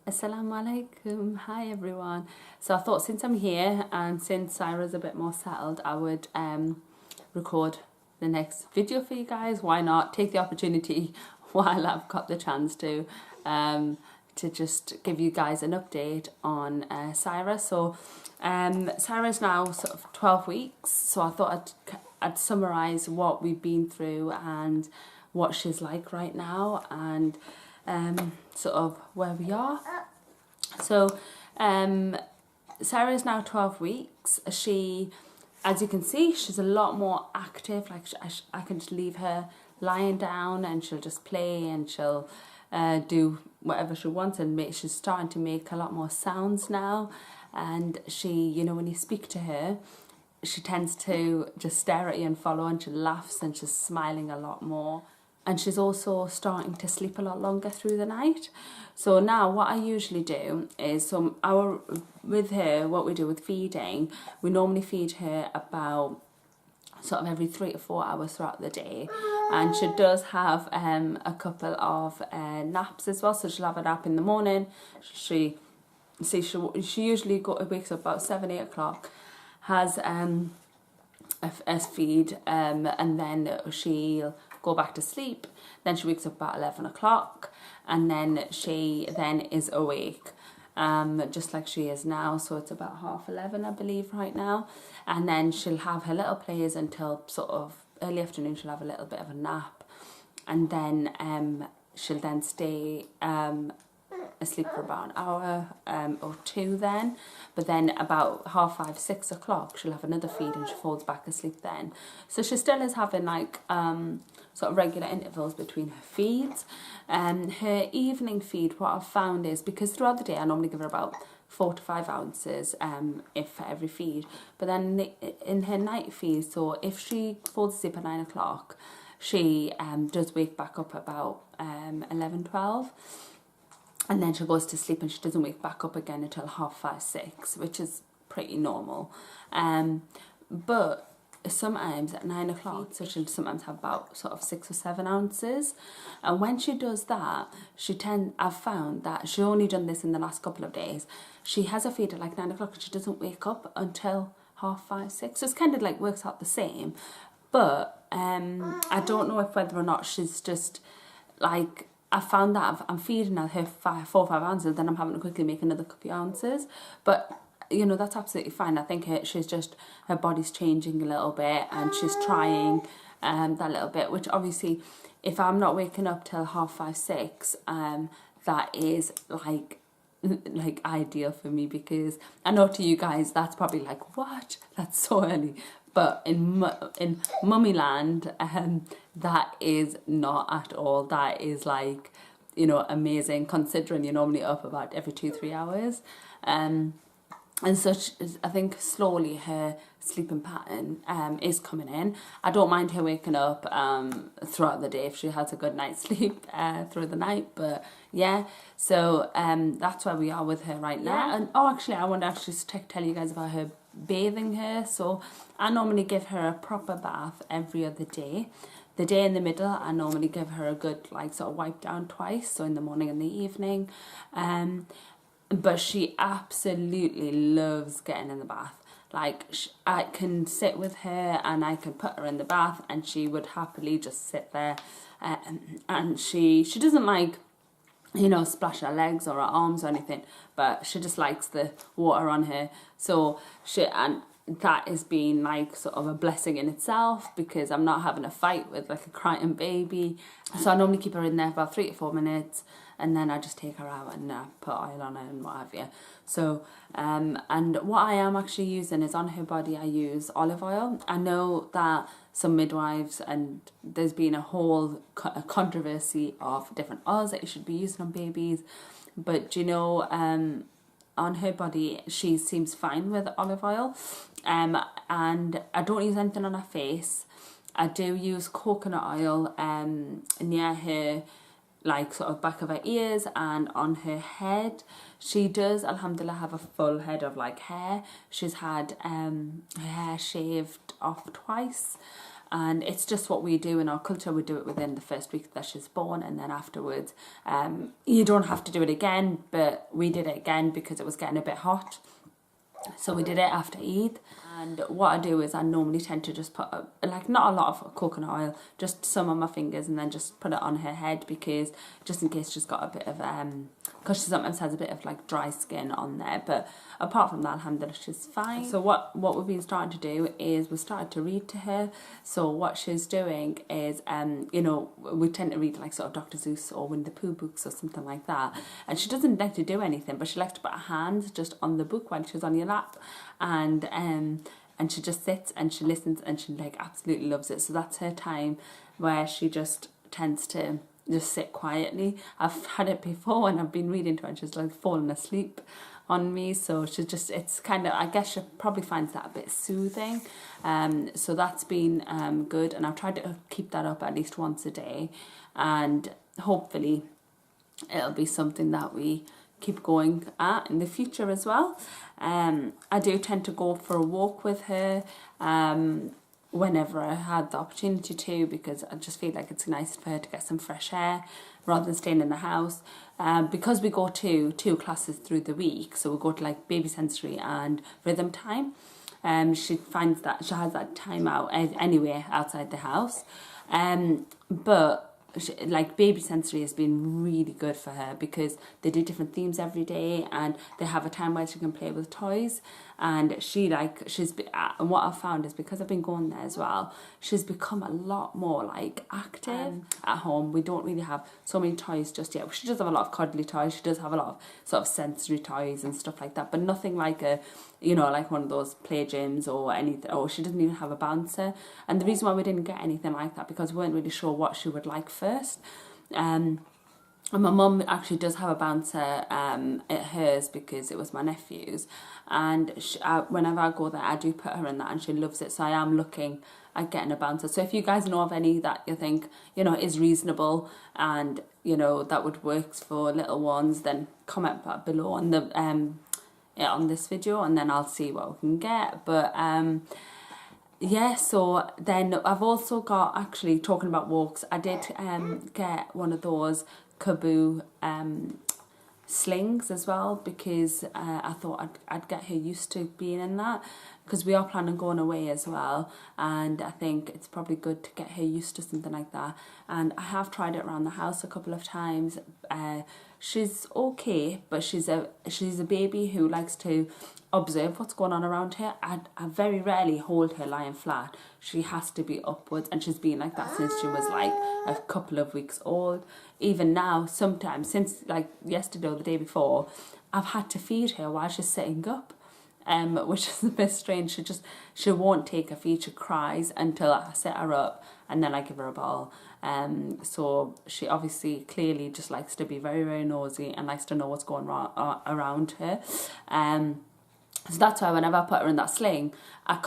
Assalamu alaikum. Hi everyone. So I thought since I'm here and since Sairah's a bit more settled, I would record the next video for you guys. Why not take the opportunity while I've got the chance to just give you guys an update on Sairah. So Sairah's now sort of 12 weeks. So I thought I'd summarise what we've been through and what she's like right now and sort of where we are. So Sairah is now 12 weeks. She, as you can see, she's a lot more active. Like I can just leave her lying down and she'll just play and she'll do whatever she wants, and she's starting to make a lot more sounds now. And she, you know, when you speak to her, she tends to just stare at you and follow, and she laughs and she's smiling a lot more. And she's also starting to sleep a lot longer through the night. So now what I usually do is, with her, what we do with feeding, we normally feed her about sort of every 3 to 4 hours throughout the day. And she does have a couple of naps as well. So she'll have a nap in the morning. She usually wakes up about 7, 8 o'clock, has a feed, and then she'll go back to sleep. Then she wakes up about 11 o'clock, and then she then is awake, just like she is now. So it's about 11:30, I believe, right now. And then she'll have her little plays until sort of early afternoon. She'll have a little bit of a nap, and then she'll then stay asleep for about an hour or two then. But then about 5:30, 6 o'clock, she'll have another feed and she falls back asleep then. So she still is having like sort of regular intervals between her feeds. Her evening feed, what I've found is, because throughout the day I normally give her about 4 to 5 ounces for every feed, but then in her night feed, so if she falls asleep at 9 o'clock, she does wake back up about 11, 12. And then she goes to sleep and she doesn't wake back up again until 5:30, 6, which is pretty normal. But sometimes at 9 o'clock, so she'll sometimes have about sort of 6 or 7 ounces. And when she does that, I've found that she only done this in the last couple of days. She has a feed at like 9 o'clock and she doesn't wake up until 5:30, 6. So it's kind of like works out the same. But I don't know whether or not she's just like, I found that I'm feeding her 4 or 5 ounces, then I'm having to quickly make another couple of ounces. But, you know, that's absolutely fine. I think her body's changing a little bit and she's trying that little bit, which obviously, if I'm not waking up till 5:30, 6, that is like ideal for me, because I know to you guys that's probably like, what? That's so early. But in mummy land, that is not at all. That is like, you know, amazing, considering you're normally up about every 2-3 hours. And so I think slowly her sleeping pattern is coming in. I don't mind her waking up throughout the day if she has a good night's sleep through the night. But yeah, so that's where we are with her right now. And actually, I want to actually tell you guys about her bathing her. So I normally give her a proper bath every other day. The day in the middle, I normally give her a good like sort of wipe down twice, so in the morning and the evening. But she absolutely loves getting in the bath. Like, I can sit with her and I can put her in the bath and she would happily just sit there. And she doesn't like, you know, splash her legs or her arms or anything, but she just likes the water on her. So and that has been like sort of a blessing in itself, because I'm not having a fight with like a crying baby. So I normally keep her in there for about 3 to 4 minutes, and then I just take her out and put oil on her and what have you. So and what I am actually using is, on her body I use olive oil. I know that some midwives, and there's been a whole controversy of different oils that you should be using on babies, but you know, on her body she seems fine with olive oil. And I don't use anything on her face. I do use coconut oil near her, like sort of back of her ears and on her head. She does, alhamdulillah, have a full head of like hair. She's had her hair shaved off twice. and it's just what we do in our culture. We do it within the first week that she's born, and then afterwards you don't have to do it again, but we did it again because it was getting a bit hot. So we did it after Eid. And what I do is I normally tend to just put, like, not a lot of coconut oil, just some on my fingers, and then just put it on her head, because just in case she's got a bit of, because she sometimes has a bit of like dry skin on there. But apart from that, alhamdulillah, she's fine. So what we've been starting to do is we started to read to her. So what she's doing is, you know, we tend to read like sort of Dr. Seuss or Winnie the Pooh books or something like that. And she doesn't like to do anything, but she likes to put her hands just on the book while she's on your lap, and she just sits and she listens, and she like absolutely loves it. So that's her time where she just tends to just sit quietly. I've had it before when I've been reading to her and she's like fallen asleep on me. So she's just, it's kind of, I guess she probably finds that a bit soothing. So that's been good, and I've tried to keep that up at least once a day, and hopefully it'll be something that we keep going at in the future as well. I do tend to go for a walk with her whenever I had the opportunity to, because I just feel like it's nice for her to get some fresh air rather than staying in the house. Because we go to 2 classes through the week, so we go to like baby sensory and rhythm time. She finds that she has that time out anywhere outside the house. But like baby sensory has been really good for her, because they do different themes every day, and they have a time where she can play with toys. And she's and what I've found is, because I've been going there as well, she's become a lot more like active. At home we don't really have so many toys just yet. She does have a lot of cuddly toys, she does have a lot of sort of sensory toys and stuff like that, but nothing like a, you know, like one of those play gyms or anything. Or she doesn't even have a bouncer. And the reason why we didn't get anything like that, because we weren't really sure what she would like first. And my mum actually does have a bouncer at hers, because it was my nephew's, and whenever I go there I do put her in that, and she loves it. So I am looking at getting a bouncer. So if you guys know of any that you think, you know, is reasonable and, you know, that would work for little ones, then comment below on the on this video, and then I'll see what we can get. But yeah, so then I've also got, actually talking about walks, I did get one of those Kaboo slings as well, because I thought I'd get her used to being in that, because we are planning on going away as well, and I think it's probably good to get her used to something like that. And I have tried it around the house a couple of times. She's okay, but she's a baby who likes to observe what's going on around her. I very rarely hold her lying flat. She has to be upwards, and she's been like that since she was like a couple of weeks old. Even now, sometimes, since like yesterday or the day before, I've had to feed her while she's sitting up, which is a bit strange. She won't take a feed. She cries until I set her up, and then I give her a bottle. So she obviously clearly just likes to be very, very nosy and likes to know what's going on around her. So that's why whenever I put her in that sling, I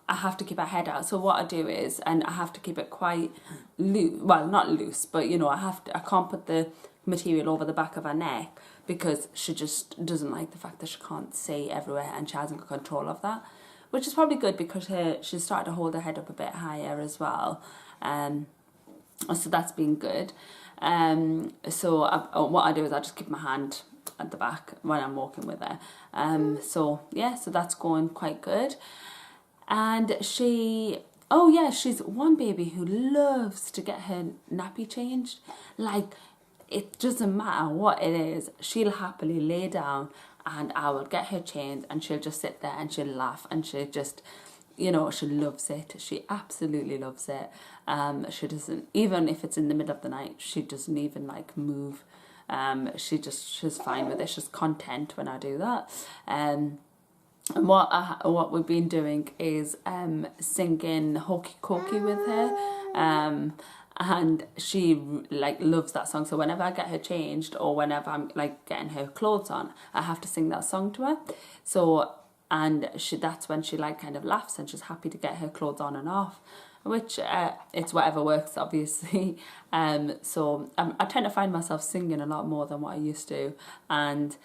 have to keep her head out. So what I do is, and I have to keep it quite loose, well, not loose, but you know, I can't put the material over the back of her neck, because she just doesn't like the fact that she can't see everywhere, and she hasn't got control of that, which is probably good, because she's started to hold her head up a bit higher as well. So that's been good. So what I do is I just keep my hand at the back when I'm walking with her. So yeah, so that's going quite good. And she's one baby who loves to get her nappy changed. Like, it doesn't matter what it is, she'll happily lay down and I will get her changed, and she'll just sit there and she'll laugh, and she'll just, you know, she loves it. She absolutely loves it. She doesn't, even if it's in the middle of the night, she doesn't even like move. She's fine with it. She's content when I do that. And what we've been doing is singing Hokey Cokey with her. And she like loves that song. So whenever I get her changed, or whenever I'm like getting her clothes on, I have to sing that song to her. So, and that's when she like kind of laughs, and she's happy to get her clothes on and off, which it's whatever works, obviously. So I tend to find myself singing a lot more than what I used to. And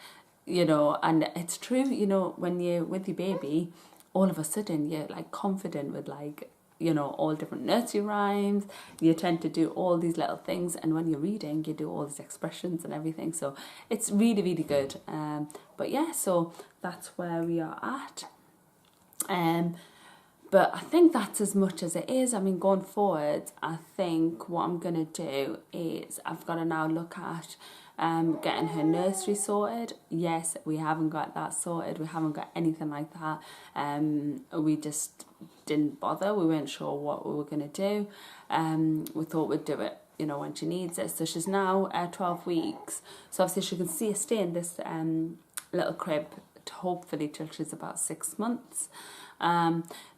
you know, and it's true, you know, when you're with your baby, all of a sudden you're like confident with like you know, all different nursery rhymes. You tend to do all these little things, and when you're reading, you do all these expressions and everything. So it's really, really good. But yeah, so that's where we are at. But I think that's as much as it is. I mean, going forward, I think what I'm going to do is I've got to now look at getting her nursery sorted. Yes, we haven't got that sorted. We haven't got anything like that. We just didn't bother. We weren't sure what we were going to do. We thought we'd do it, you know, when she needs it. So she's now 12 weeks. So obviously she can stay in this little crib hopefully till she's about 6 months.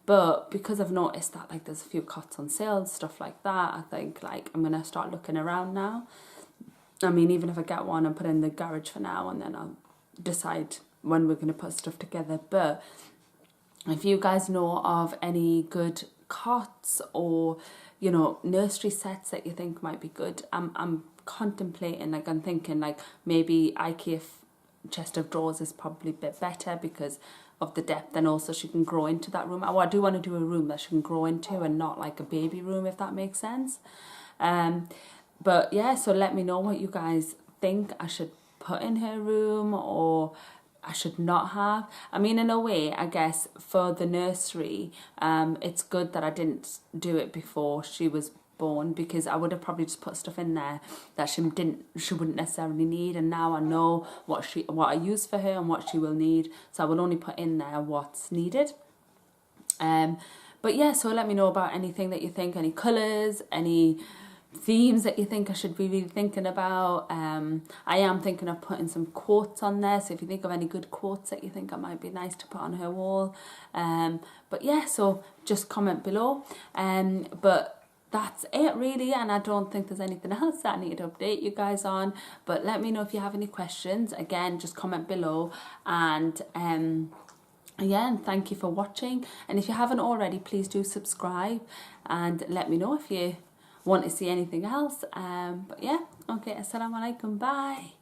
But because I've noticed that like there's a few cots on sale and stuff like that, I think like I'm gonna start looking around now. I mean, even if I get one and put it in the garage for now, and then I'll decide when we're gonna put stuff together. But if you guys know of any good cots or, you know, nursery sets that you think might be good, I'm contemplating, like I'm thinking like maybe IKEA chest of drawers is probably a bit better because of the depth, and also she can grow into that room. I do want to do a room that she can grow into and not like a baby room, if that makes sense. But yeah, so let me know what you guys think I should put in her room or I should not have. I mean, in a way, I guess for the nursery, it's good that I didn't do it before she was born, because I would have probably just put stuff in there that she wouldn't necessarily need, and now I know what I use for her and what she will need, so I will only put in there what's needed. But yeah, so let me know about anything that you think, any colours, any themes that you think I should be really thinking about. I am thinking of putting some quotes on there, so if you think of any good quotes that you think I might be nice to put on her wall. But yeah, so just comment below. But that's it really, and I don't think there's anything else that I need to update you guys on. But let me know if you have any questions. Again, just comment below, and yeah, and thank you for watching. And if you haven't already, please do subscribe and let me know if you want to see anything else. But yeah, okay, assalamu alaikum, bye.